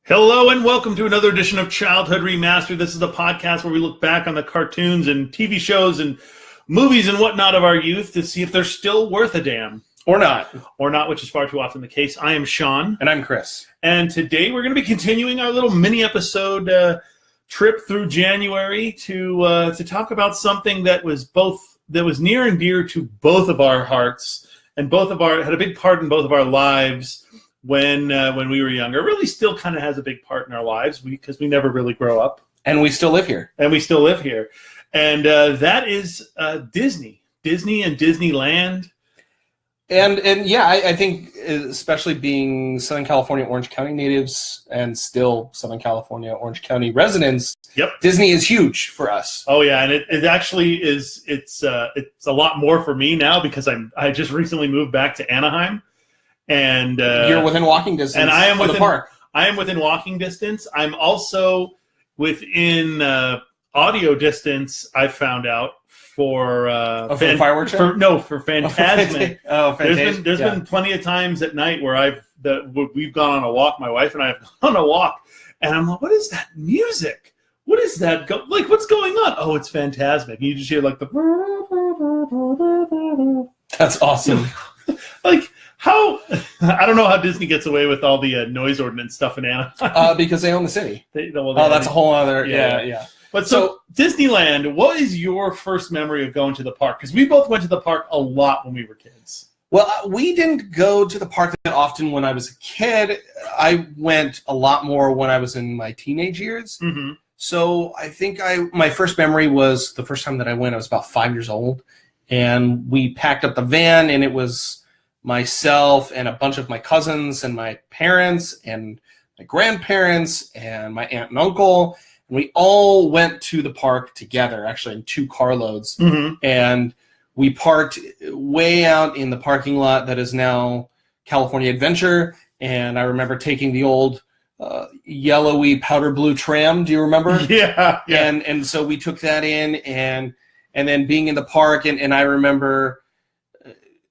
Hello and welcome to another edition of Childhood Remastered. This is the podcast where we look back on the cartoons and TV shows and movies and whatnot of our youth to see if they're still worth a damn. Or not. Or not, which is far too often the case. I am Sean. And I'm Chris. And today we're going to be continuing our little mini-episode trip through January to talk about something that was near and dear to both of our hearts and had a big part in both of our lives when we were younger. It really still kind of has a big part in our lives because we never really grow up. And we still live here. And that is Disney. Disney and Disneyland. And yeah, I think especially being Southern California, Orange County natives and still Southern California, Orange County residents, yep, Disney is huge for us. Oh yeah, and it actually is. It's a lot more for me now because I just recently moved back to Anaheim. And you're within walking distance, and I am of within the park. I am within walking distance. I'm also within audio distance. I found out for for the fireworks show? For Phantasmic. Phantasmic. There's been plenty of times at night where we've gone on a walk. My wife and I have gone on a walk, and I'm like, "What is that music? What is that? What's going on?" Oh, it's Phantasmic. And you just hear like the. That's awesome. How I don't know how Disney gets away with all the noise ordinance stuff in Anaheim. Because they own the city. That's a whole other yeah. But so Disneyland, what is your first memory of going to the park? Because we both went to the park a lot when we were kids. Well, we didn't go to the park that often when I was a kid. I went a lot more when I was in my teenage years. Mm-hmm. So I think my first memory was the first time that I went. I was about 5 years old, and we packed up the van, and it was myself and a bunch of my cousins and my parents and my grandparents and my aunt and uncle. And we all went to the park together, actually in 2 carloads. Mm-hmm. And we parked way out in the parking lot that is now California Adventure. And I remember taking the old yellowy powder blue tram. Do you remember? Yeah. And so we took that in and then being in the park. And I remember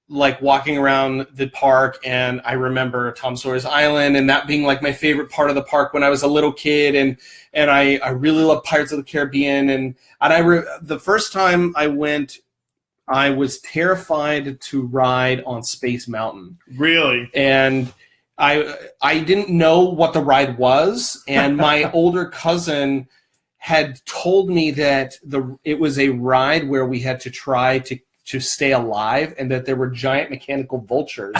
like walking around the park, and I remember Tom Sawyer's Island and that being like my favorite part of the park when I was a little kid, and I really loved Pirates of the Caribbean, and the first time I went, I was terrified to ride on Space Mountain. Really? And I didn't know what the ride was, and my older cousin had told me that it was a ride where we had to try to stay alive, and that there were giant mechanical vultures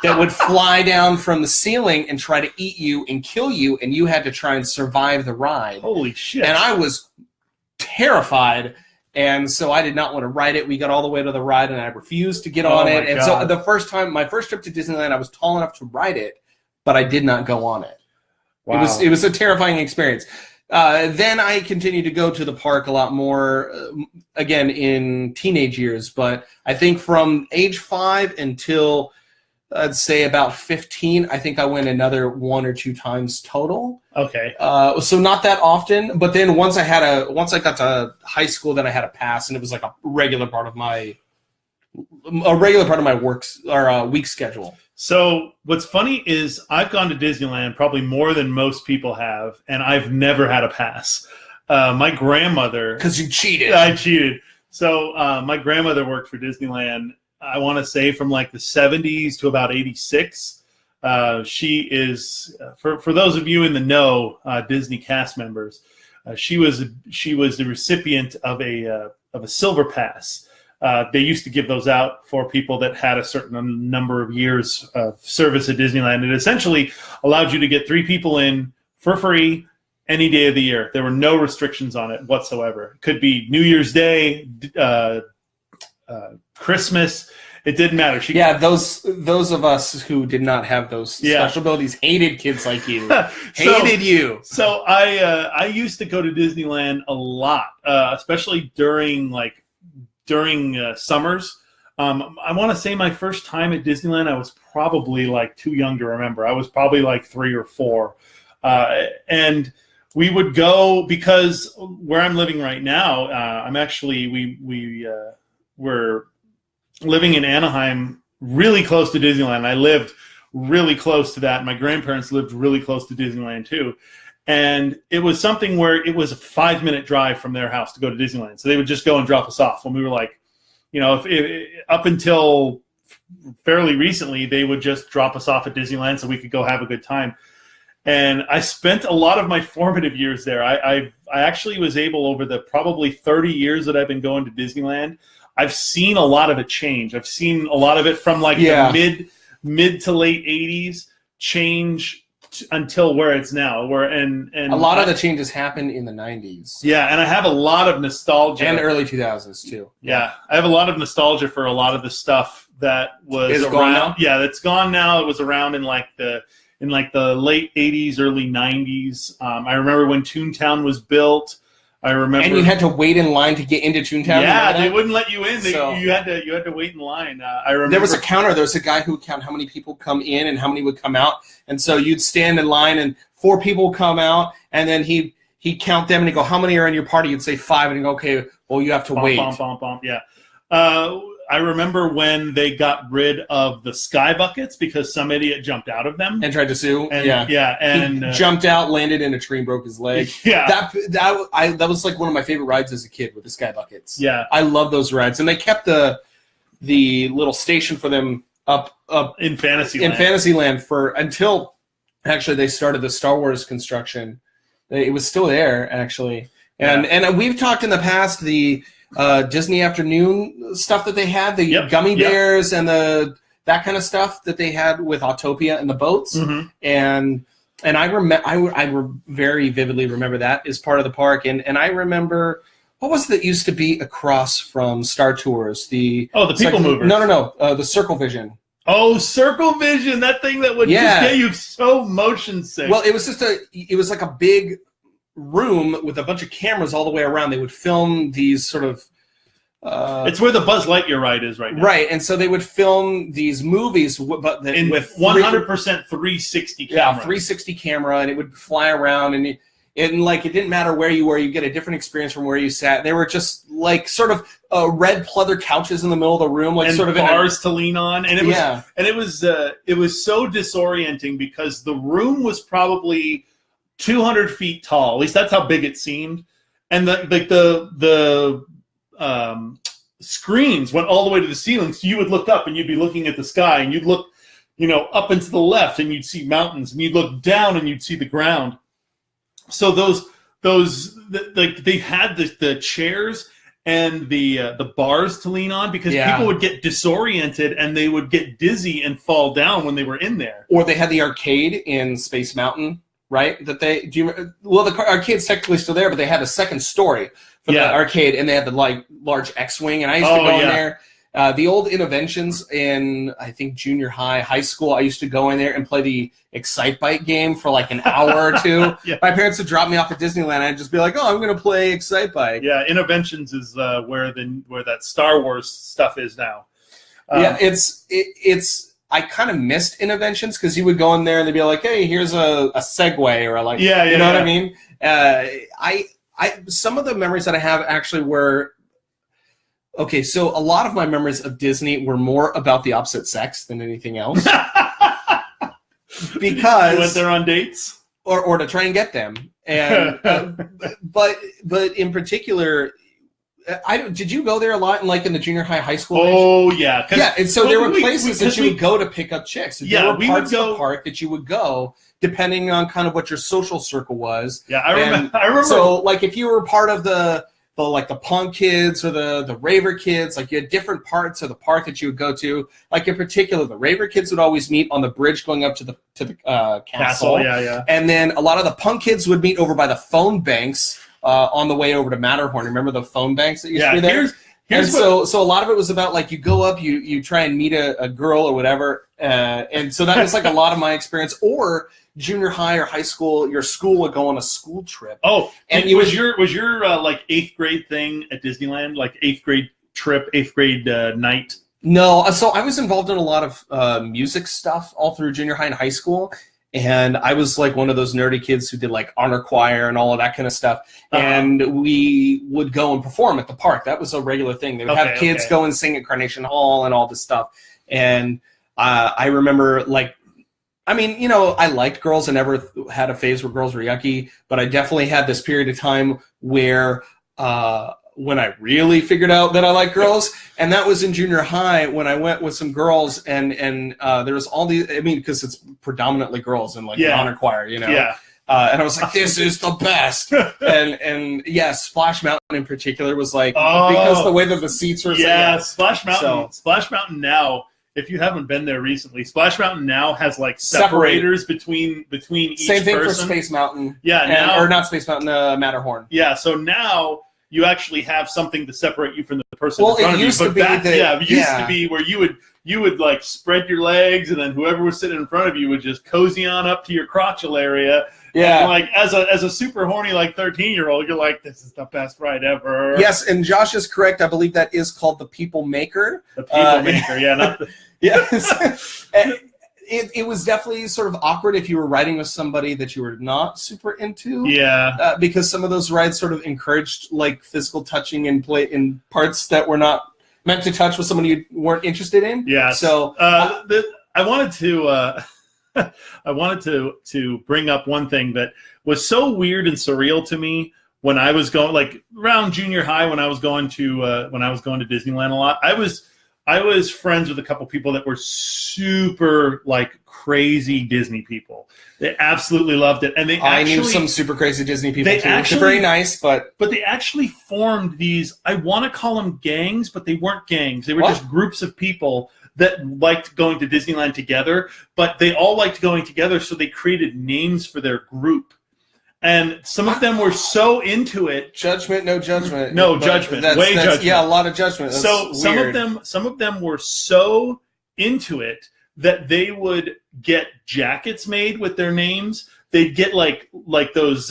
that would fly down from the ceiling and try to eat you and kill you, and you had to try and survive the ride. Holy shit. And I was terrified, and so I did not want to ride it. We got all the way to the ride, and I refused to get on it. And so my first trip to Disneyland, I was tall enough to ride it, but I did not go on it. Wow. It was a terrifying experience. Then I continued to go to the park a lot more, again, in teenage years. But I think from age 5 until, I'd say, about 15, I think I went another 1 or 2 times total. Okay. So not that often. But then once I got to high school, then I had a pass, and it was like a regular part of my work or week schedule. So what's funny is I've gone to Disneyland probably more than most people have, and I've never had a pass. My grandmother... Because you cheated. I cheated. So my grandmother worked for Disneyland, I want to say, from like the 70s to about 86. She is, for those of you in the know, Disney cast members, she was the recipient of a silver pass. They used to give those out for people that had a certain number of years of service at Disneyland. It essentially allowed you to get 3 people in for free any day of the year. There were no restrictions on it whatsoever. It could be New Year's Day, Christmas. It didn't matter. Those of us who did not have those special abilities hated kids like you. you. So I used to go to Disneyland a lot, especially during summers. I want to say my first time at Disneyland, I was probably like too young to remember. I was probably like 3 or 4. And we would go because where I'm living right now, I'm actually, we're living in Anaheim really close to Disneyland. I lived really close to that. My grandparents lived really close to Disneyland too. And it was something where it was a 5-minute drive from their house to go to Disneyland. So they would just go and drop us off when we were like, you know, if up until fairly recently, they would just drop us off at Disneyland so we could go have a good time. And I spent a lot of my formative years there. I actually was able, over the probably 30 years that I've been going to Disneyland, I've seen a lot of it change. I've seen a lot of it from like the mid to late 80s change until where it's now. And a lot of the changes happened in the 90s. Yeah, and I have a lot of nostalgia. And early 2000s too. Yeah, I have a lot of nostalgia for a lot of the stuff that was around. Gone now? Yeah, that's gone now. It was around in like the late 80s, early 90s. I remember when Toontown was built. I remember, and you had to wait in line to get into Toontown. Yeah, they wouldn't let you in. You had to wait in line. I remember there was a counter. There was a guy who would count how many people come in and how many would come out. And so you'd stand in line, and 4 people would come out, and then he'd count them, and he'd go, "How many are in your party?" You'd say 5, and he'd go, "Okay, well, you have to wait." Yeah. I remember when they got rid of the sky buckets because some idiot jumped out of them and tried to sue. And he jumped out, landed in a tree, and broke his leg. Yeah, that was like one of my favorite rides as a kid with the sky buckets. Yeah, I love those rides, and they kept the little station for them up in Fantasyland. Until actually they started the Star Wars construction. It was still there actually, and we've talked in the past the Disney Afternoon stuff that they had, the gummy bears and that kind of stuff that they had with Autopia and the boats. Mm-hmm. And I very vividly remember that as part of the park. And I remember, what was that used to be across from Star Tours? The People Movers. No, the Circle Vision. Oh, Circle Vision, that thing that would just get you so motion sick. Well, it was like a big room with a bunch of cameras all the way around. They would film these sort of it's where the Buzz Lightyear ride is right now. Right, and so they would film these movies with 100% 360 camera. Yeah, 360 camera, and it would fly around, and like it didn't matter where you were, you get a different experience from where you sat. They were just like sort of red pleather couches in the middle of the room, like and sort of bars to lean on, and it was so disorienting because the room was probably 200 feet tall. At least that's how big it seemed, and the screens went all the way to the ceiling. So you would look up and you'd be looking at the sky, and you'd look, up and to the left, and you'd see mountains, and you'd look down and you'd see the ground. So they had the chairs and the bars to lean on because people would get disoriented and they would get dizzy and fall down when they were in there. Or they had the arcade in Space Mountain, right? The arcade's technically still there, but they had a second story for the arcade, and they had the large X-wing, and I used to go in there. The old Innoventions in, I think, junior high school, I used to go in there and play the Excitebike game for like an hour or two. My parents would drop me off at Disneyland, and I'd just be like, "Oh, I'm going to play Excitebike." Yeah, Innoventions is where that Star Wars stuff is now. It's I kind of missed Innoventions because you would go in there and they'd be like, "Hey, here's a Segway," or like, you know what I mean? Some of the memories that I have actually were. Okay, so a lot of my memories of Disney were more about the opposite sex than anything else. Because you went there on dates? Or to try and get them. And but in particular, did you go there a lot in the junior high school age? Oh, yeah. And so there were places that you would go to pick up chicks. There were parts of the park that you would go depending on kind of what your social circle was. Yeah, I remember. So, if you were part of the punk kids or the raver kids, you had different parts of the park that you would go to. In particular, the raver kids would always meet on the bridge going up to the castle. Yeah. And then a lot of the punk kids would meet over by the phone banks on the way over to Matterhorn. Remember the phone banks that used to be there? So a lot of it was about you go up, you try and meet a girl or whatever. And so that was a lot of my experience. Or junior high or high school, your school would go on a school trip. Oh, and was your 8th grade thing at Disneyland, 8th grade trip, 8th grade night? No, so I was involved in a lot of music stuff all through junior high and high school, and I was one of those nerdy kids who did honor choir and all of that kind of stuff. And we would go and perform at the park. That was a regular thing. They would have kids go and sing at Carnation Hall and all this stuff. And I remember I mean, you know, I liked girls. I never had a phase where girls were yucky, but I definitely had this period of time where when I really figured out that I like girls, and that was in junior high when I went with some girls, and there was all these. I mean, because it's predominantly girls in like the honor choir, you know. Yeah. And I was like, this is the best. and yeah, Splash Mountain in particular was like because the way that the seats were. Yeah, Splash Mountain. Splash Mountain now. If you haven't been there recently, Splash Mountain now has like separators between each Same thing person. for Space Mountain. Yeah, or not Space Mountain, Matterhorn. Yeah, so now you actually have something to separate you from the person in front of you. It used to be where you would like spread your legs, and then whoever was sitting in front of you would just cozy on up to your crotchal area. Yeah, and like as a super horny like 13-year-old, you're like, this is the best ride ever. Yes, and Josh is correct. I believe that is called the People Maker. The People Maker, yeah, not the. Yes. It was definitely sort of awkward if you were riding with somebody that you were not super into. Yeah. Because some of those rides sort of encouraged like physical touching and play in parts that were not meant to touch with someone you weren't interested in. Yeah. So I wanted to bring up one thing that was so weird and surreal to me when I was going like around junior high when I was going to Disneyland a lot. I was friends with a couple people that were super like crazy Disney people. They absolutely loved it, and I knew some super crazy Disney people too. They're very nice, but they actually formed these. I want to call them gangs, but they weren't gangs. They were just groups of people that liked going to Disneyland together. But they all liked going together, so they created names for their group. And some of them were so into it. Judgment, no judgment. No judgment. Judgment. Yeah, a lot of judgment. That's so weird. some of them were so into it that they would get jackets made with their names. They'd get like those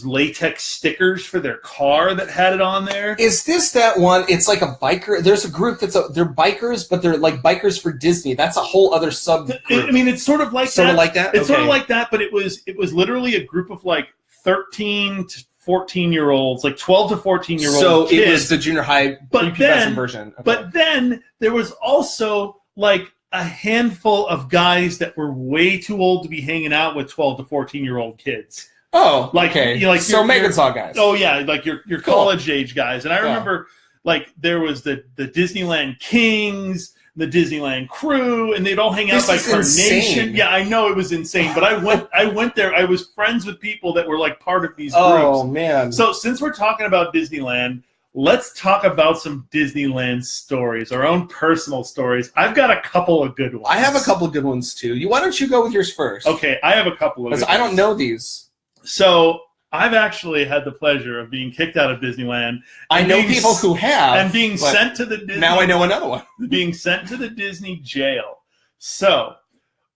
latex stickers for their car that had it on there. Is this that one? It's like a biker. There's a group they're bikers, but they're like bikers for Disney. That's a whole other subgroup. I mean, it's sort of like that. It's sort of like that, but it was literally a group of like 13 to 14-year-olds, like 12 to 14-year-olds. So kids. It was the junior high prepubescent version. Okay. But then there was also like a handful of guys that were way too old to be hanging out with 12 to 14-year-old kids. Oh, like, okay. You know, like so Megan saw guys. Oh yeah, like your college age guys. And I remember like there was the Disneyland Kings, the Disneyland Crew, and they'd all hang out by Carnation. Insane. Yeah, I know it was insane, but I went there. I was friends with people that were like part of these groups. Oh man. So since we're talking about Disneyland, let's talk about some Disneyland stories, our own personal stories. I've got a couple of good ones. I have a couple of good ones too. Why don't you go with yours first? Okay, I have a couple of. Because I don't know these. So I've actually had the pleasure of being kicked out of Disneyland. I know people who have, and being sent to the Disney. Now I know another one. Being sent to the Disney jail. So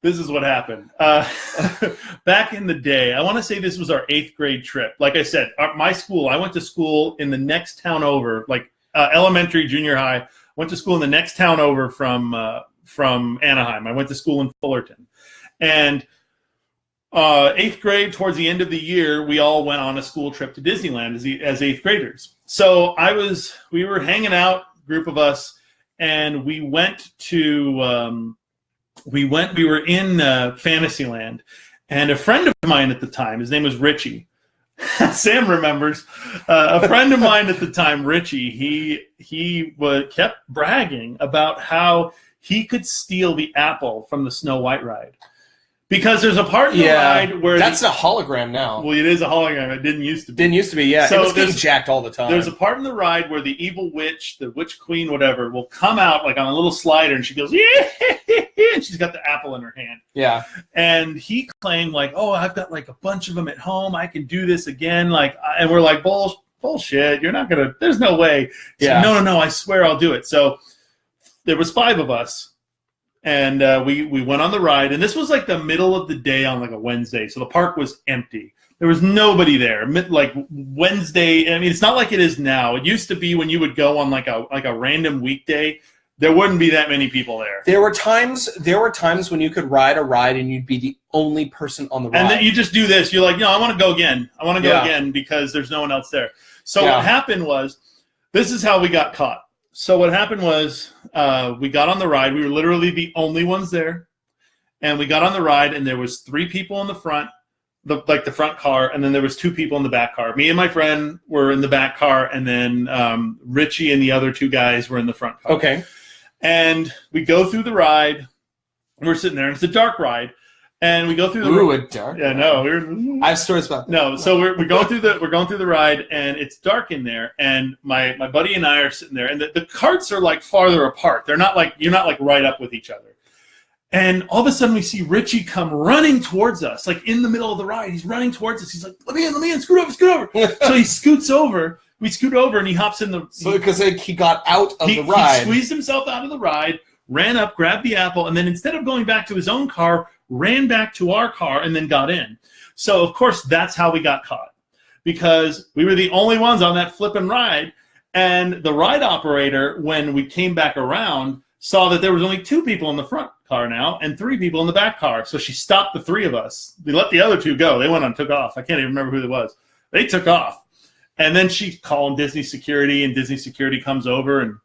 this is what happened. Back in the day, I want to say this was our 8th grade trip. Like I said, my school, I went to school in the next town over, like elementary, junior high. Went to school in the next town over from Anaheim. I went to school in Fullerton. And 8th grade, towards the end of the year, we all went on a school trip to Disneyland as 8th graders. So we were hanging out, group of us, and we went to... We were in Fantasyland, and a friend of mine at the time, his name was Richie. Sam remembers. A friend of mine at the time, Richie, he kept bragging about how he could steal the apple from the Snow White ride. Because there's a part in the ride where... That's a hologram now. Well, it is a hologram. It didn't used to be. Yeah. So it was getting jacked all the time. There's a part in the ride where the evil witch, the witch queen, whatever, will come out like on a little slider, and she goes, yeah, and she's got the apple in her hand. Yeah. And he claimed, like, oh, I've got like a bunch of them at home. I can do this again. Like, and we're like, bullshit. You're not going to... There's no way. Yeah. Like, no, I swear I'll do it. So there was 5 of us. And we went on the ride, and this was like the middle of the day on like a Wednesday, so the park was empty. There was nobody there. Like Wednesday, I mean, it's not like it is now. It used to be when you would go on like a random weekday, there wouldn't be that many people there. There were times when you could ride a ride and you'd be the only person on the ride. And then you just do this. You're like, no, I want to go again. I want to go again because there's no one else there. So what happened was, this is how we got caught. So what happened was we got on the ride. We were literally the only ones there. and we got on the ride, and there was 3 people in the front, the front car, and then there was 2 people in the back car. Me and my friend were in the back car, and then Richie and the other 2 guys were in the front car. Okay. And we go through the ride. We're sitting there, and it's a dark ride. And we go through the a dark. Yeah, no, I have stories about that. No, so we're going through the ride, and it's dark in there. And my buddy and I are sitting there, and the carts are like farther apart. They're not like you're not like right up with each other. And all of a sudden, we see Richie come running towards us, like in the middle of the ride. He's running towards us. He's like, "Let me in, scoot over." So he scoots over. We scoot over, and he hops in the. So because he got out of the ride, he squeezed himself out of the ride, ran up, grabbed the apple, and then instead of going back to his own car, ran back to our car and then got in. So, of course, that's how we got caught, because we were the only ones on that flipping ride. And the ride operator, when we came back around, saw that there was only 2 people in the front car now and 3 people in the back car. So she stopped the 3 of us. They let the other 2 go. They went and took off. I can't even remember who it was. They took off. And then she called Disney security, and Disney security comes over,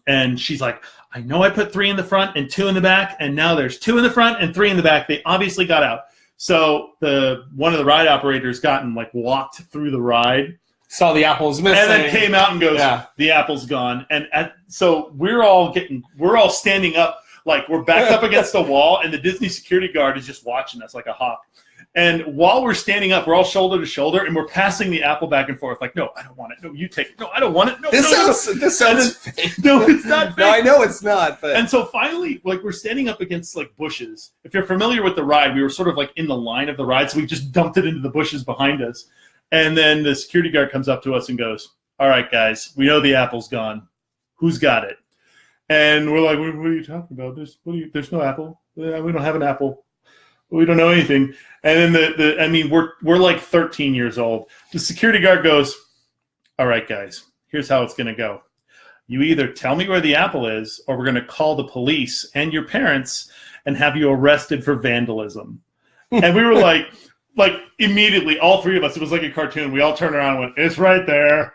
and she's like, I know I put 3 in the front and 2 in the back, and now there's 2 in the front and 3 in the back. They obviously got out. So one of the ride operators walked through the ride, saw the apples missing, and then came out and goes, The apple's gone. And so we're all standing up, like we're backed up against the wall, and the Disney security guard is just watching us like a hawk. And while we're standing up, we're all shoulder to shoulder, and we're passing the apple back and forth. Like, no, I don't want it. No, you take it. No, I don't want it. No, this sounds fake. No, it's not fake. No, I know it's not. But. And so finally, we're standing up against bushes. If you're familiar with the ride, we were sort of in the line of the ride, so we just dumped it into the bushes behind us. And then the security guard comes up to us and goes, all right, guys, we know the apple's gone. Who's got it? And we're like, what are you talking about? There's no apple. We don't have an apple. We don't know anything. And then we're like 13 years old. The security guard goes, all right, guys, here's how it's going to go. You either tell me where the apple is, or we're going to call the police and your parents and have you arrested for vandalism. And we were like immediately, all 3 of us, it was like a cartoon. We all turned around and went, it's right there.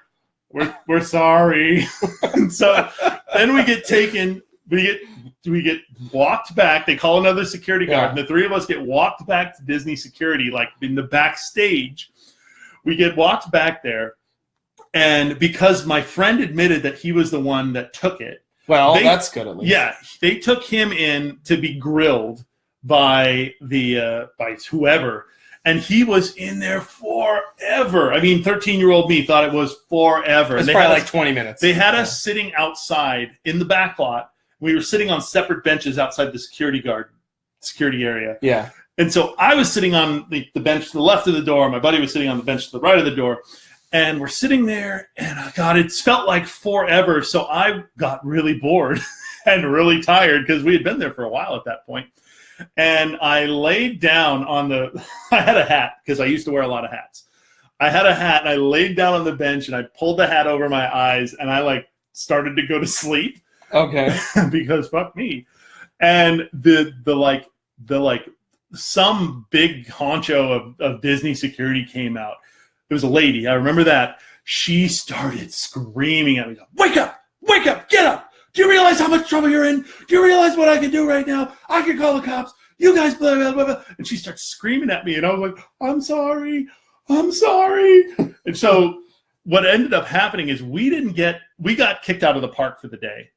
We're sorry. And so then we get taken, we get walked back. They call another security guard, and the 3 of us get walked back to Disney security, like in the backstage. We get walked back there, and because my friend admitted that he was the one that took it. Well, that's good at least. Yeah, they took him in to be grilled by by whoever, and he was in there forever. 13-year-old me thought it was forever. It's probably like 20 minutes. They had us sitting outside in the back lot. We were sitting on separate benches outside the security area. Yeah. And so I was sitting on the bench to the left of the door. My buddy was sitting on the bench to the right of the door. And we're sitting there, and it felt like forever. So I got really bored and really tired because we had been there for a while at that point. And I laid down I had a hat because I used to wear a lot of hats. I had a hat, and I laid down on the bench, and I pulled the hat over my eyes, and I started to go to sleep. Okay. Because fuck me. And some big honcho of Disney security came out. It was a lady. I remember that. She started screaming at me, wake up, get up. Do you realize how much trouble you're in? Do you realize what I can do right now? I can call the cops. You guys, blah, blah, blah, blah. And she starts screaming at me, and I was like, I'm sorry. And so what ended up happening is we got kicked out of the park for the day.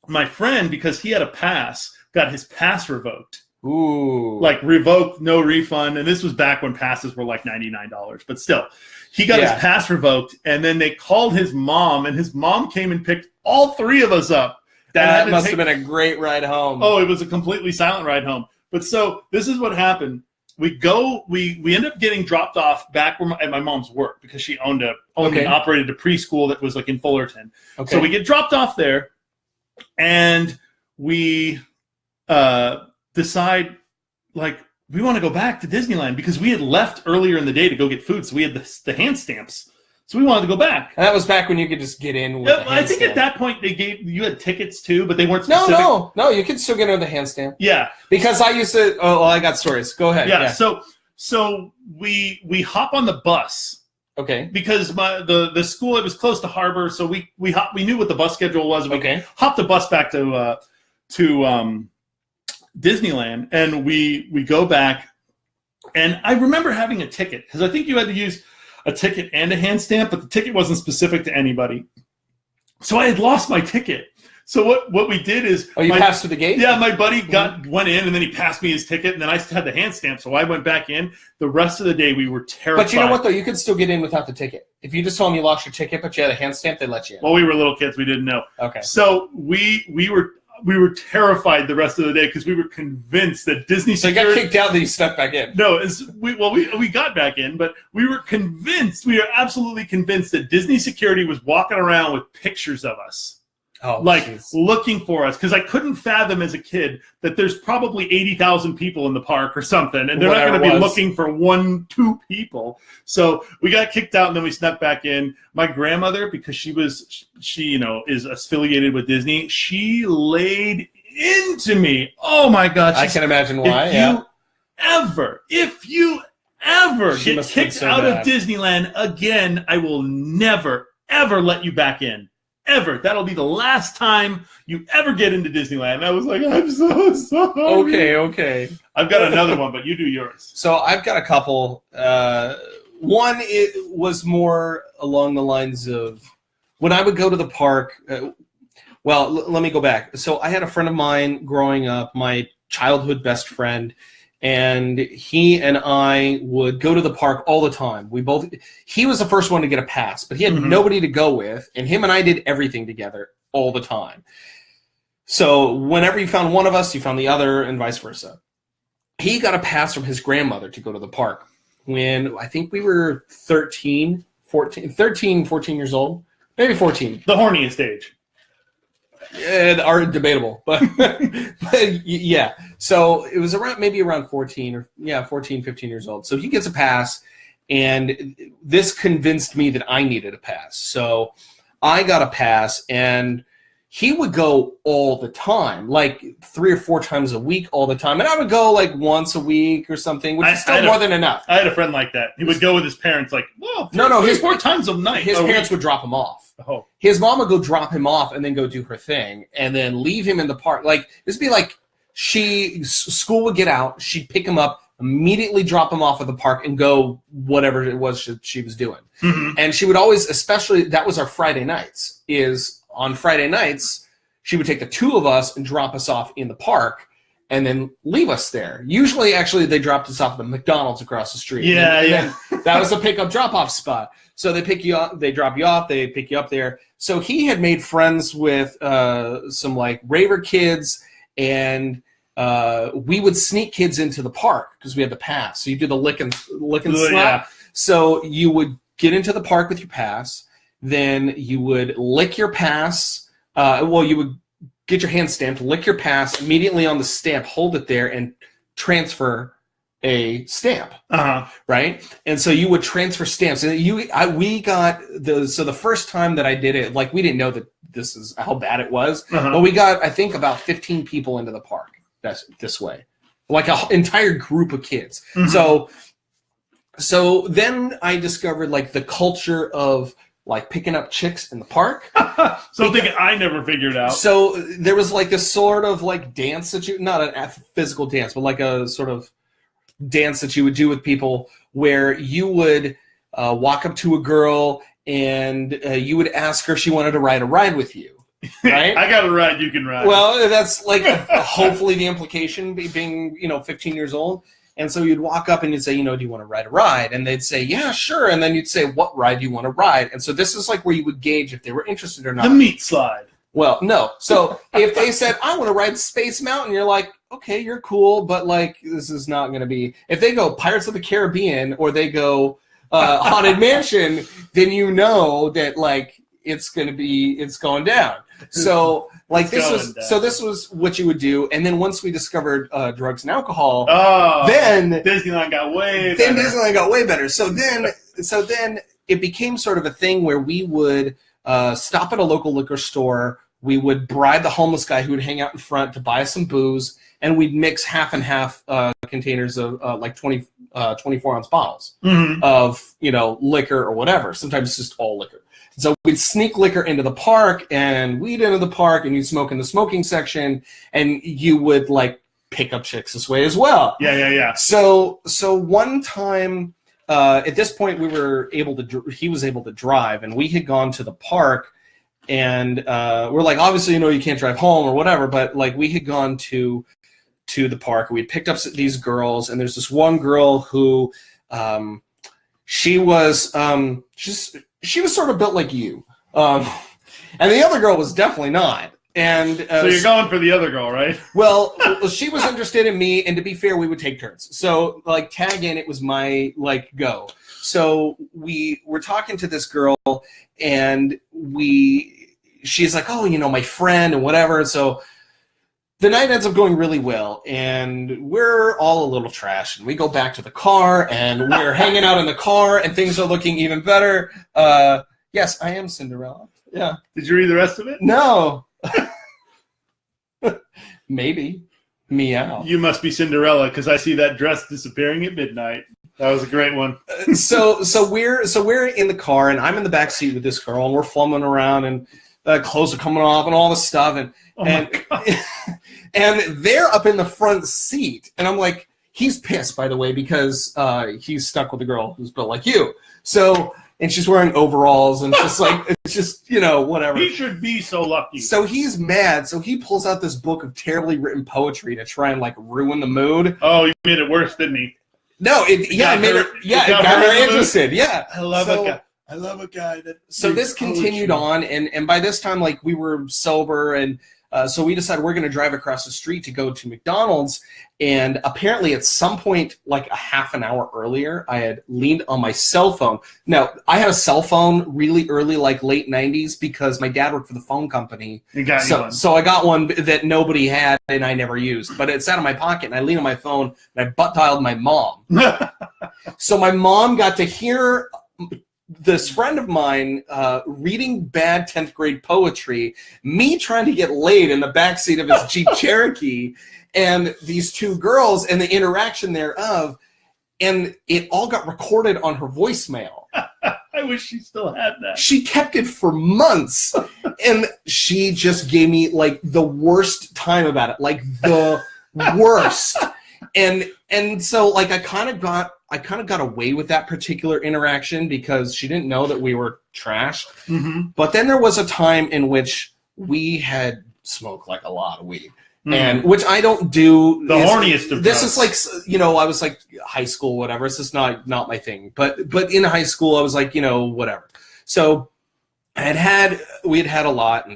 My friend, because he had a pass, got his pass revoked. Ooh. Revoked, no refund. And this was back when passes were like $99. But still, he got his pass revoked. And then they called his mom, and his mom came and picked all 3 of us up. That must have been a great ride home. Oh, it was a completely silent ride home. But so this is what happened. We end up getting dropped off back at my mom's work because she owned and operated a preschool that was in Fullerton. Okay. So we get dropped off there. And we decide, we want to go back to Disneyland because we had left earlier in the day to go get food. So we had the hand stamps. So we wanted to go back. And that was back when you could just get in with the hand I think stamp. At that point you had tickets too, but they weren't specific. No, you could still get in with the hand stamp. Yeah. Because I used to, I got stories. Go ahead. Yeah. So we hop on the bus. Okay. Because the school, it was close to Harbor, so we knew what the bus schedule was. We hopped the bus back to Disneyland, and we go back, and I remember having a ticket because I think you had to use a ticket and a hand stamp, but the ticket wasn't specific to anybody. So I had lost my ticket. So what we did is... Oh, you passed through the gate? Yeah, my buddy went in, and then he passed me his ticket, and then I had the hand stamp, so I went back in. The rest of the day, we were terrified. But you know what, though? You could still get in without the ticket. If you just told them you lost your ticket, but you had a hand stamp, they'd let you in. Well, we were little kids. We didn't know. Okay. So we were terrified the rest of the day because we were convinced that Disney security... So you got kicked out, then you stepped back in. No, we got back in, but we were absolutely convinced that Disney security was walking around with pictures of us. Oh, looking for us, because I couldn't fathom as a kid that there's probably 80,000 people in the park or something, and they're not going to be looking for 1-2 people. So we got kicked out, and then we snuck back in. My grandmother, because she is affiliated with Disney, she laid into me. Oh my God! I can imagine why. If you ever get kicked out of Disneyland again, I will never ever let you back in. Ever. That'll be the last time you ever get into Disneyland. And I was like, I'm so sorry. Okay. I've got another one, but you do yours. So I've got a couple. One, it was more along the lines of when I would go to the park. Let me go back. So I had a friend of mine growing up, my childhood best friend, and he and I would go to the park all the time. He was the first one to get a pass, but he had nobody to go with, and him and I did everything together all the time. So whenever you found one of us, you found the other, and vice versa. He got a pass from his grandmother to go to the park when I think we were 13, 14 years old, maybe 14. The horniest age. Are debatable, but yeah. So it was around 14 or 14, 15 years old. So he gets a pass, and this convinced me that I needed a pass. So I got a pass, and he would go all the time, like 3 or 4 times a week, all the time. And I would go like once a week or something, which is still more than enough. I had a friend like that. He would go with his parents, like, his 4 times a night. His parents would drop him off. Oh. His mom would go drop him off and then go do her thing and then leave him in the park. Like, this would be like school would get out, she'd pick him up, immediately drop him off at the park and go whatever it was she was doing. Mm-hmm. And she would always, especially, that was our Friday nights, on Friday nights, she would take the 2 of us and drop us off in the park and then leave us there. Usually, actually, they dropped us off at the McDonald's across the street. Yeah. That was a pickup drop-off spot. So they pick you up, they drop you off, they pick you up there. So he had made friends with some like raver kids, and we would sneak kids into the park because we had the pass. So you do the lick and slap. Yeah. So you would get into the park with your pass, then you would lick your pass. You would get your hand stamped, lick your pass, immediately on the stamp, hold it there, and transfer a stamp, right? And so you would transfer stamps. And we got the first time that I did it, like, we didn't know that this is how bad it was, but we got, I think, about 15 people into the park. That's this way, like an entire group of kids. Mm-hmm. So then I discovered like the culture of like picking up chicks in the park. Something I never figured out. So there was like this sort of like dance that not a physical dance, but like a sort of dance that you would do with people where you would walk up to a girl and you would ask her if she wanted to ride a ride with you. Right? I got a ride, you can ride. Well, that's like hopefully the implication being, 15 years old. And so you'd walk up and you'd say, do you want to ride a ride? And they'd say, yeah, sure. And then you'd say, what ride do you want to ride? And so this is like where you would gauge if they were interested or not. The meat slide. Well, no. So if they said, I want to ride Space Mountain, you're like, okay, you're cool, but like, this is not going to be. If they go Pirates of the Caribbean or they go Haunted Mansion, then you know that like it's going down. So like this was what you would do. And then once we discovered drugs and alcohol, then Disneyland got way better. So then it became sort of a thing where we would stop at a local liquor store. We would bribe the homeless guy who would hang out in front to buy us some booze, and we'd mix half and half containers of like 24-ounce bottles of liquor or whatever. Sometimes just all liquor. So we'd sneak liquor into the park and weed into the park, and you'd smoke in the smoking section, and you would like pick up chicks this way as well. Yeah. So one time, at this point, he was able to drive, and we had gone to the park, and we're like, obviously, you can't drive home or whatever, but like we had gone to the park, and we picked up these girls, and there's this one girl who, she was sort of built like you, and the other girl was definitely not. And so you're going for the other girl, right? Well, she was interested in me, and to be fair, we would take turns. So, like, tag in, it was my, like, go. So we were talking to this girl, and she's like, oh, my friend and whatever. And so the night ends up going really well, and we're all a little trashed. And we go back to the car, and we're hanging out in the car, and things are looking even better. Yes, I am Cinderella. Yeah. Did you read the rest of it? No. Maybe. Meow. You must be Cinderella because I see that dress disappearing at midnight. That was a great one. So we're in the car, and I'm in the back seat with this girl, and we're fumbling around, and clothes are coming off and all this stuff, and they're up in the front seat, and I'm like, he's pissed, by the way, because he's stuck with a girl who's built like you. So. And she's wearing overalls, and it's just whatever. He should be so lucky. So he's mad. So he pulls out this book of terribly written poetry to try and like ruin the mood. Oh, he made it worse, didn't he? No, it got her interested. Yeah, I love a guy that. So this continued on, and by this time, like we were sober, and so we decided we're going to drive across the street to go to McDonald's. And apparently at some point, like a half an hour earlier, I had leaned on my cell phone. Now, I had a cell phone really early, like late 90s, because my dad worked for the phone company. So I got one that nobody had and I never used. But it sat in my pocket, and I leaned on my phone, and I butt dialed my mom. So my mom got to hear this friend of mine reading bad 10th grade poetry, me trying to get laid in the backseat of his Jeep Cherokee, and these two girls and the interaction thereof, and it all got recorded on her voicemail. I wish she still had that. She kept it for months, and she just gave me like the worst time about it, like the worst. And so like I kind of got away with that particular interaction because she didn't know that we were trashed. Mm-hmm. But then there was a time in which we had smoked like a lot of weed. And which I don't do. The horniest of this drugs. Is like, I was like high school, whatever. It's just not my thing. But in high school, I was like, whatever. So we had had a lot,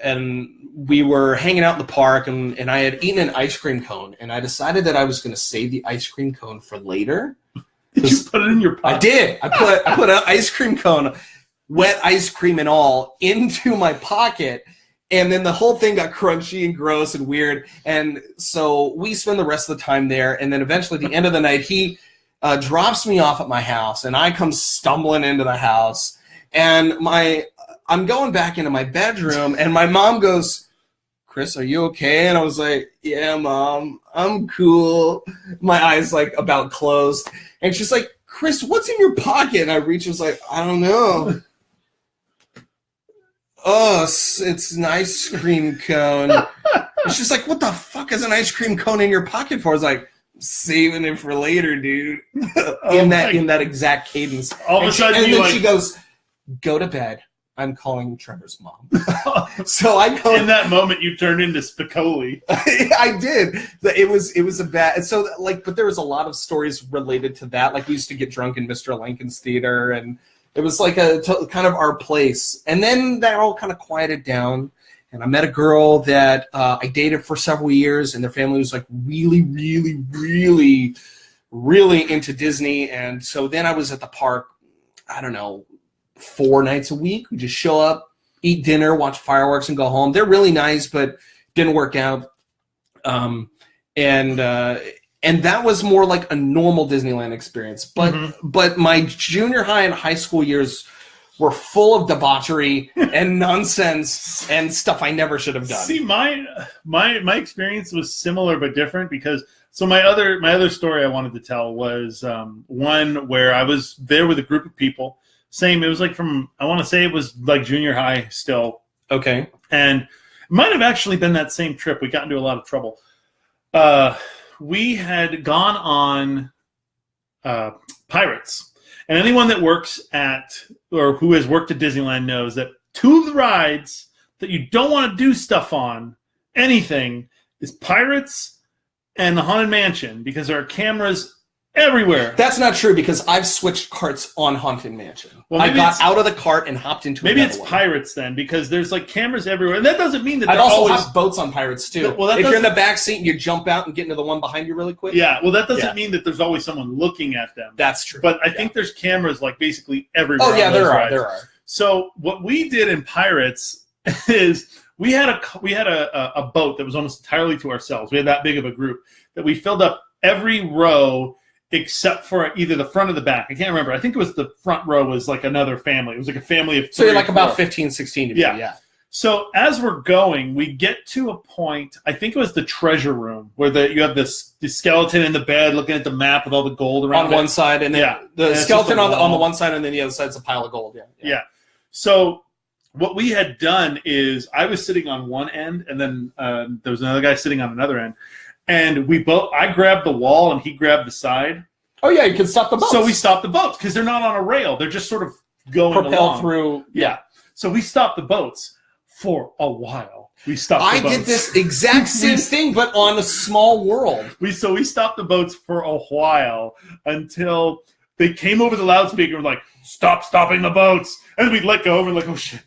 and we were hanging out in the park, and I had eaten an ice cream cone, and I decided that I was going to save the ice cream cone for later. Did you put it in your pocket? I did. I put an ice cream cone, wet ice cream and all, into my pocket. And then the whole thing got crunchy and gross and weird. And so we spend the rest of the time there. And then eventually at the end of the night, he drops me off at my house. And I come stumbling into the house. And I'm going back into my bedroom. And my mom goes, Chris, are you okay? And I was like, yeah, Mom, I'm cool. My eyes like about closed. And she's like, Chris, what's in your pocket? And I reached, was like, I don't know. Oh, it's an ice cream cone. And she's like, what the fuck is an ice cream cone in your pocket for? I was like, saving it for later, dude. in that exact cadence. All of a sudden, and then she goes, go to bed. I'm calling Trevor's mom. So I go in that moment. You turned into Spicoli. I did. It was a bad. So like, but there was a lot of stories related to that. Like we used to get drunk in Mr. Lincoln's theater, and it was like kind of our place. And then that all kind of quieted down. And I met a girl that I dated for several years, and their family was like really, really, really, really into Disney. And so then I was at the park, I don't know, 4 nights a week. We just show up, eat dinner, watch fireworks, and go home. They're really nice, but didn't work out. And that was more like a normal Disneyland experience. But my junior high and high school years were full of debauchery and nonsense and stuff I never should have done. See, my experience was similar but different because my other story I wanted to tell was one where I was there with a group of people. Same, it was like I want to say it was like junior high still. Okay. And it might have actually been that same trip. We got into a lot of trouble. We had gone on Pirates. And anyone that works at, or who has worked at Disneyland knows that two of the rides that you don't want to do stuff on, anything, is Pirates and the Haunted Mansion, because there are cameras everywhere. That's not true, because I've switched carts on Haunted Mansion. Well, I got out of the cart and hopped into maybe another it's one. Pirates then, because there's like cameras everywhere, and that doesn't mean that I've they're also always hopped boats on Pirates too. Well, if you're in the back seat and you jump out and get into the one behind you really quick. Yeah, well, that doesn't mean that there's always someone looking at them. That's true. But I think there's cameras like basically everywhere. Oh yeah, on those there are. rides. There are. So what we did in Pirates is we had a boat that was almost entirely to ourselves. We had that big of a group that we filled up every row except for either the front or the back. I can't remember. I think it was the front row was like another family. It was like a family of 3 So you're like or about 4. 15, 16 to me. Yeah. So as we're going, we get to a point, I think it was the treasure room, where you have the skeleton in the bed looking at the map with all the gold around on one side, and then the skeleton on the one side, and then the other side's a pile of gold. Yeah. So what we had done is I was sitting on one end, and then there was another guy sitting on another end. And I grabbed the wall and he grabbed the side. Oh yeah, you can stop the boats. So we stopped the boats because they're not on a rail. They're just sort of going along. Through. Yeah. So we stopped the boats for a while. We stopped the boats. I did this exact same thing, but on a small world. We stopped the boats for a while until they came over the loudspeaker and were like, stopping the boats. And we'd let go and like, oh shit.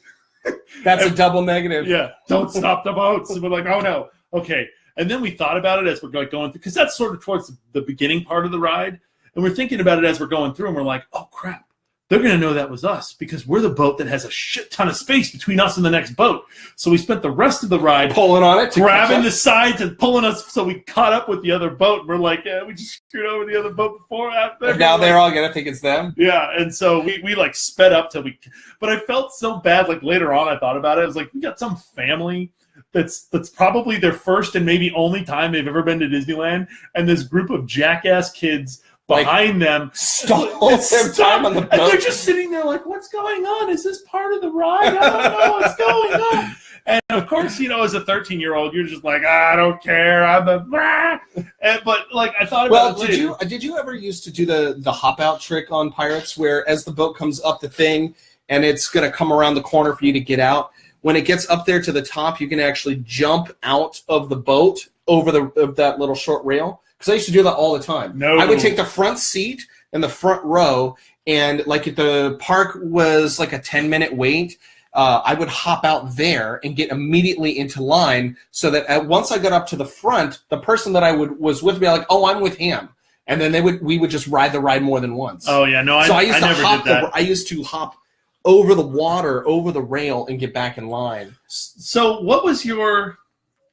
That's a double negative. Yeah. Don't stop the boats. And we're like, oh no. Okay. And then we thought about it as we're going through, because that's sort of towards the beginning part of the ride. And we're thinking about it as we're going through, and we're like, oh, crap. They're going to know that was us because we're the boat that has a shit ton of space between us and the next boat. So we spent the rest of the ride pulling on it, grabbing the sides and pulling us so we caught up with the other boat. And we're like, yeah, we just screwed over the other boat before. And now they're all going to think it's them. Yeah, and so we like sped up till we – but I felt so bad. Like later on I thought about it. I was like, we got some family – that's probably their first and maybe only time they've ever been to Disneyland, and this group of jackass kids behind them stall their time on the boat. And they're just sitting there like, what's going on? Is this part of the ride? I don't know what's going on. And of course, as a 13-year-old, you're just like, I don't care. But like I thought about it later. Did you ever used to do the hop out trick on Pirates, where as the boat comes up the thing and it's going to come around the corner for you to get out? When it gets up there to the top, you can actually jump out of the boat over that little short rail. Because I used to do that all the time. No. I would take the front seat in the front row, and like if the park was like a 10-minute wait, I would hop out there and get immediately into line, so that once I got up to the front, the person that was with me, like, oh, I'm with him. And then we would just ride the ride more than once. Oh yeah, no, I never did that. I used to hop over the water, over the rail, and get back in line. So what was your,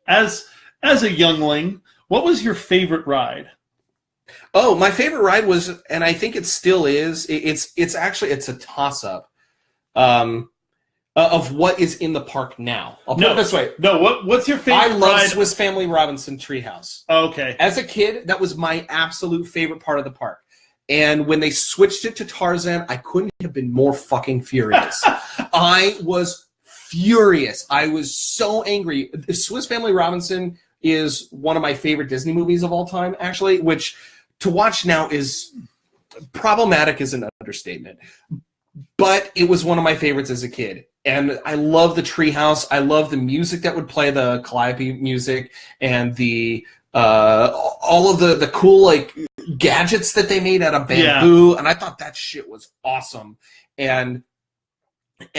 as a youngling, what was your favorite ride? Oh, my favorite ride was, and I think it still is, it's a toss-up of what is in the park now. I'll put it this way. No, what's your favorite ride? I love Swiss Family Robinson Treehouse. Oh, okay. As a kid, that was my absolute favorite part of the park. And when they switched it to Tarzan, I couldn't have been more fucking furious. I was furious. I was so angry. Swiss Family Robinson is one of my favorite Disney movies of all time, actually, which to watch now is problematic is an understatement. But it was one of my favorites as a kid. And I love the treehouse. I love the music that would play, the Calliope music, and the all of the cool like gadgets that they made out of bamboo. Yeah. And I thought that shit was awesome. And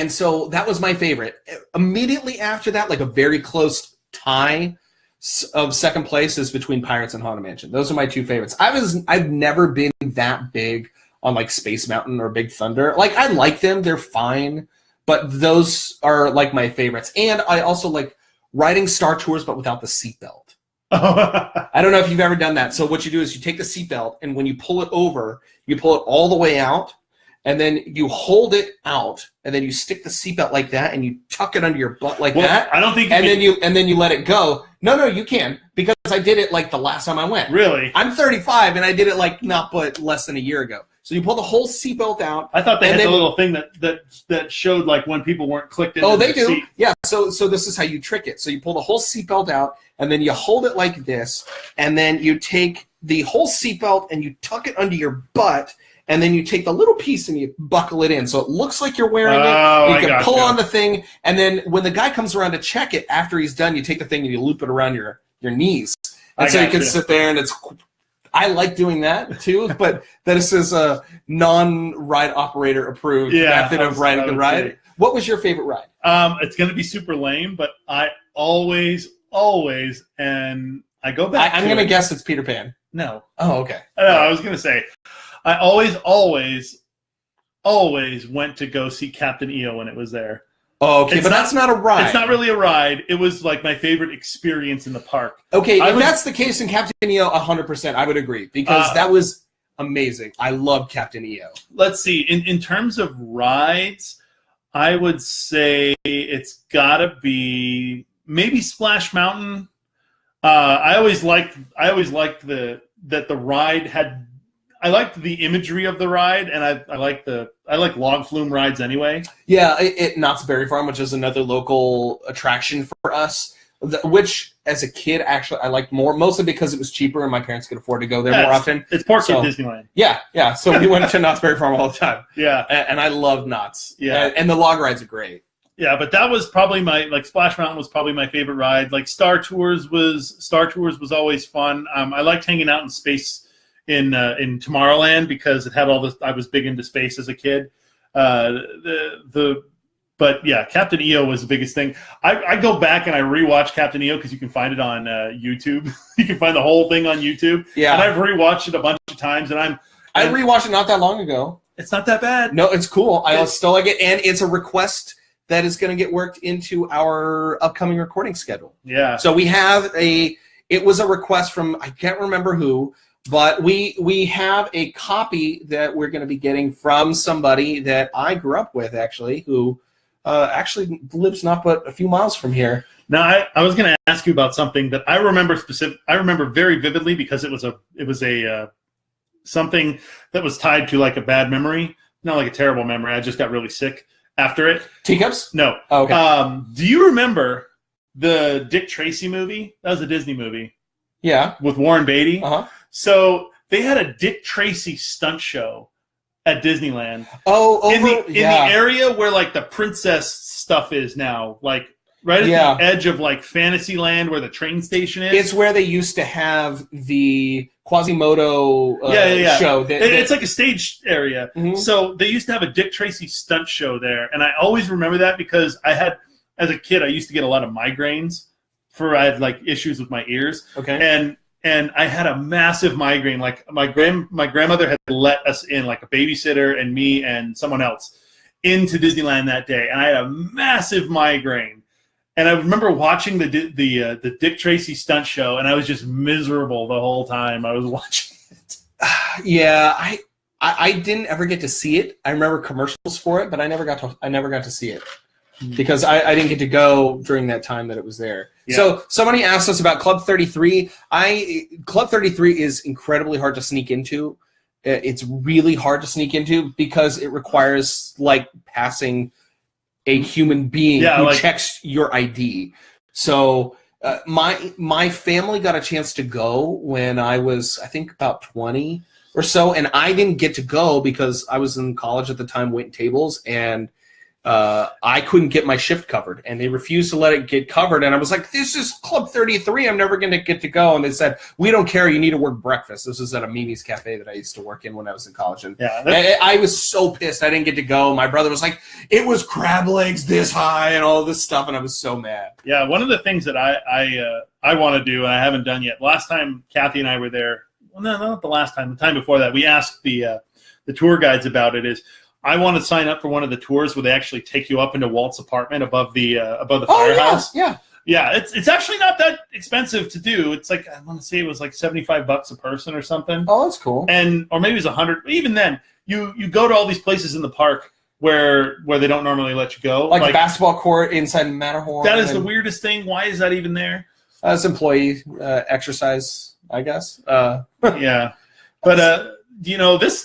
so that was my favorite. Immediately after that, like a very close tie of second place is between Pirates and Haunted Mansion. Those are my two favorites. I've never been that big on like Space Mountain or Big Thunder. Like I like them, they're fine, but those are like my favorites. And I also like riding Star Tours, but without the seatbelt. I don't know if you've ever done that. So what you do is you take the seatbelt, and when you pull it over, you pull it all the way out, and then you hold it out, and then you stick the seatbelt like that, and you tuck it under your butt like that. I don't think. And then you let it go. No, you can, because because I did it like the last time I went. Really? I'm 35 and I did it like not but less than a year ago. So you pull the whole seatbelt out. I thought they had the little thing that showed like when people weren't clicked in. Oh, they do. Seat. Yeah. So this is how you trick it. So you pull the whole seatbelt out and then you hold it like this, and then you take the whole seatbelt and you tuck it under your butt. And then you take the little piece and you buckle it in. So it looks like you're wearing it. You can pull on the thing. And then when the guy comes around to check it after he's done, you take the thing and you loop it around your knees. And so you can sit there and I like doing that too, but this is a non-ride operator approved method of riding the ride. Say. What was your favorite ride? It's going to be super lame, but I always, and I go back I'm going to guess it's Peter Pan. No. Oh, okay. No, I was going to say, I always went to go see Captain EO when it was there. Oh, okay, but that's not a ride. It's not really a ride. It was like my favorite experience in the park. Okay, if that's the case in Captain EO, 100%, I would agree, because that was amazing. I love Captain EO. Let's see. In terms of rides, I would say it's got to be maybe Splash Mountain. I always liked that the ride had. I liked the imagery of the ride, and I like log flume rides anyway. Yeah, at Knott's Berry Farm, which is another local attraction for us, which as a kid actually I liked more, mostly because it was cheaper and my parents could afford to go there more often. It's Park at Disneyland. Yeah. So we went to Knott's Berry Farm all the time. Yeah, and I love Knott's. Yeah, and the log rides are great. Yeah, but that was probably Splash Mountain was probably my favorite ride. Like Star Tours was always fun. I liked hanging out in space. In Tomorrowland, because it had all this. I was big into space as a kid. But yeah, Captain EO was the biggest thing. I go back and I rewatch Captain EO because you can find it on YouTube. You can find the whole thing on YouTube. Yeah, and I've rewatched it a bunch of times, and I rewatched it not that long ago. It's not that bad. No, it's cool. I still like it, and it's a request that is going to get worked into our upcoming recording schedule. Yeah. So we have it was a request from, I can't remember who. But we have a copy that we're going to be getting from somebody that I grew up with, actually, who actually lives not but a few miles from here. Now, I was going to ask you about something that I remember I remember very vividly because it was something that was tied to like a bad memory, not like a terrible memory. I just got really sick after it. Teacups? No. Oh, okay. Do you remember the Dick Tracy movie? That was a Disney movie. Yeah. With Warren Beatty. Uh-huh. So they had a Dick Tracy stunt show at Disneyland. Oh, in the area where like the princess stuff is now, like right at the edge of like Fantasyland, where the train station is. It's where they used to have the Quasimodo show. It's like a stage area. Mm-hmm. So they used to have a Dick Tracy stunt show there, and I always remember that because as a kid, I used to get a lot of migraines. I had like issues with my ears. Okay. And I had a massive migraine. Like my grandmother had let us in, like a babysitter and me and someone else, into Disneyland that day, and I had a massive migraine. And I remember watching the Dick Tracy stunt show, and I was just miserable the whole time I was watching it. Yeah, I didn't ever get to see it. I remember commercials for it, but I never got to see it. Because I didn't get to go during that time that it was there. Yeah. So somebody asked us about Club 33. Club 33 is incredibly hard to sneak into. It's really hard to sneak into because it requires like passing a human being who checks your ID. So my family got a chance to go when I was, I think, about 20 or so, and I didn't get to go because I was in college at the time, waiting tables, and I couldn't get my shift covered, and they refused to let it get covered. And I was like, this is Club 33. I'm never going to get to go. And they said, we don't care. You need to work breakfast. This was at a Mimi's Cafe that I used to work in when I was in college. And I was so pissed I didn't get to go. My brother was like, it was crab legs this high and all this stuff. And I was so mad. Yeah. One of the things that I want to do, and I haven't done yet, last time Kathy and I were there, well, no, not the last time, the time before that, we asked the tour guides about it, is I want to sign up for one of the tours where they actually take you up into Walt's apartment above the firehouse. Yeah. It's actually not that expensive to do. It's like, I want to say it was like $75 a person or something. Oh, that's cool. Or maybe it was $100. Even then, you go to all these places in the park where they don't normally let you go, like the basketball court inside Matterhorn. That is the weirdest thing. Why is that even there? as employee exercise, I guess. Yeah, but this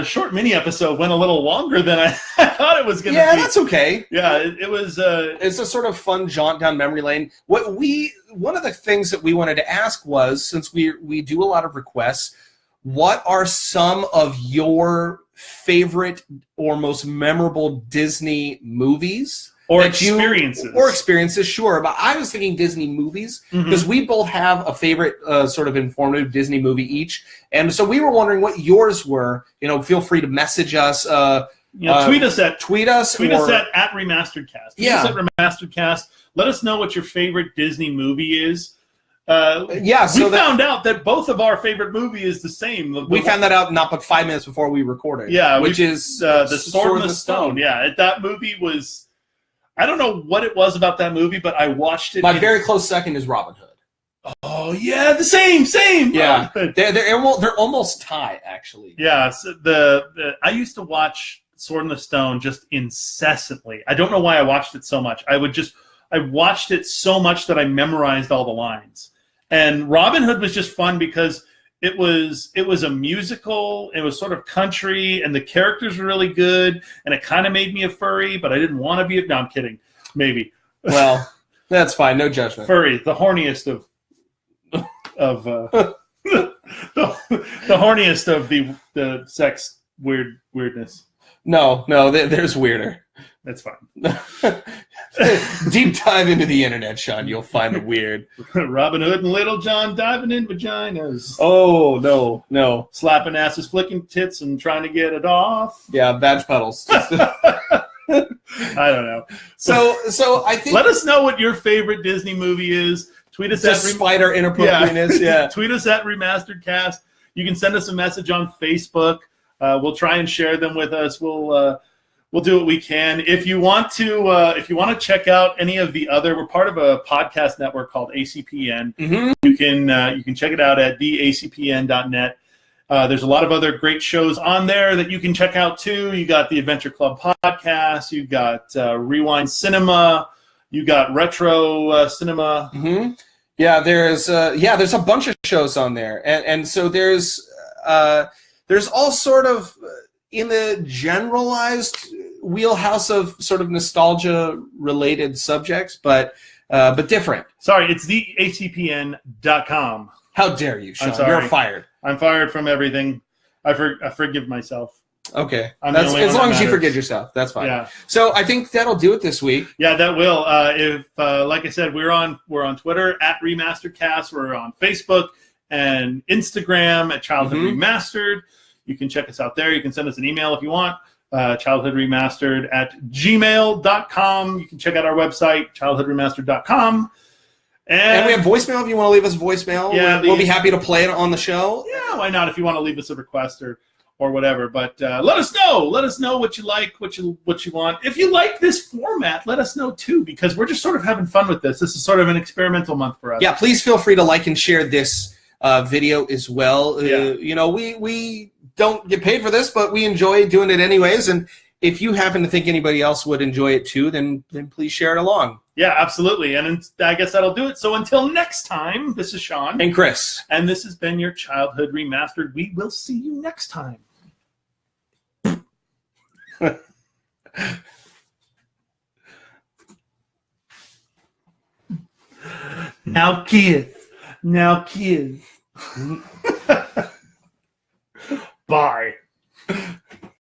short mini episode went a little longer than I thought it was going to be. Yeah, that's okay. Yeah, it was. It's a sort of fun jaunt down memory lane. One of the things that we wanted to ask was, since we do a lot of requests, what are some of your favorite or most memorable Disney movies? Or experiences. Sure. But I was thinking Disney movies, because we both have a favorite sort of informative Disney movie each. And so we were wondering what yours were. Feel free to message us. Tweet us at @remasteredcast. Tweet us at remasteredcast. Let us know what your favorite Disney movie is. We found out that both of our favorite movie is the same. We found that out not but 5 minutes before we recorded. Yeah, which is The Sword and the Stone. Yeah, that movie was. I don't know what it was about that movie, but I watched it. My very close second is Robin Hood. Oh yeah, the same. Yeah, they're almost tied actually. Yeah, so I used to watch Sword in the Stone just incessantly. I don't know why I watched it so much. I watched it so much that I memorized all the lines. And Robin Hood was just fun because it was a musical. It was sort of country, and the characters were really good. And it kind of made me a furry, but I didn't want to be. No, I'm kidding. Maybe. Well, that's fine. No judgment. Furry, the horniest of the horniest of the sex weirdness. No, there's weirder. That's fine. Deep dive into the internet, Sean. You'll find the weird. Robin Hood and Little John diving in vaginas. Oh, no. Slapping asses, flicking tits, and trying to get it off. Yeah, badge puddles. I don't know. So I think... Let us know what your favorite Disney movie is. Tweet us despite our inappropriateness. Yeah. Tweet us at remasteredcast. You can send us a message on Facebook. We'll try and share them with us. We'll do what we can. If you want to check out any of the other, we're part of a podcast network called ACPN. You can check it out at theacpn.net. There's a lot of other great shows on there that you can check out too. You got the Adventure Club podcast. You got Rewind Cinema. You got Retro Cinema. Yeah, there's a bunch of shows on there, and so there's all sort of in the generalized wheelhouse of sort of nostalgia-related subjects, but different. Sorry, it's theacpn.com. How dare you, Sean? I'm sorry. You're fired. I'm fired from everything. I forgive myself. Okay. As long as you forgive yourself, that's fine. Yeah. So I think that'll do it this week. Yeah, that will. If like I said, we're on Twitter at RemasteredCast. We're on Facebook and Instagram at Childhood Remastered. You can check us out there. You can send us an email if you want. childhoodremastered@gmail.com. You can check out our website, childhoodremastered.com. And we have voicemail if you want to leave us a voicemail. Yeah, we'll be happy to play it on the show. Yeah, why not? If you want to leave us a request or whatever. But let us know. Let us know what you like, what you want. If you like this format, let us know too, because we're just sort of having fun with this. This is sort of an experimental month for us. Yeah, please feel free to like and share this video as well. Yeah. We don't get paid for this, but we enjoy doing it anyways. And if you happen to think anybody else would enjoy it too, then please share it along. Yeah, absolutely. And I guess that'll do it. So until next time, this is Sean. And Chris. And this has been your Childhood Remastered. We will see you next time. Now kids. Bye.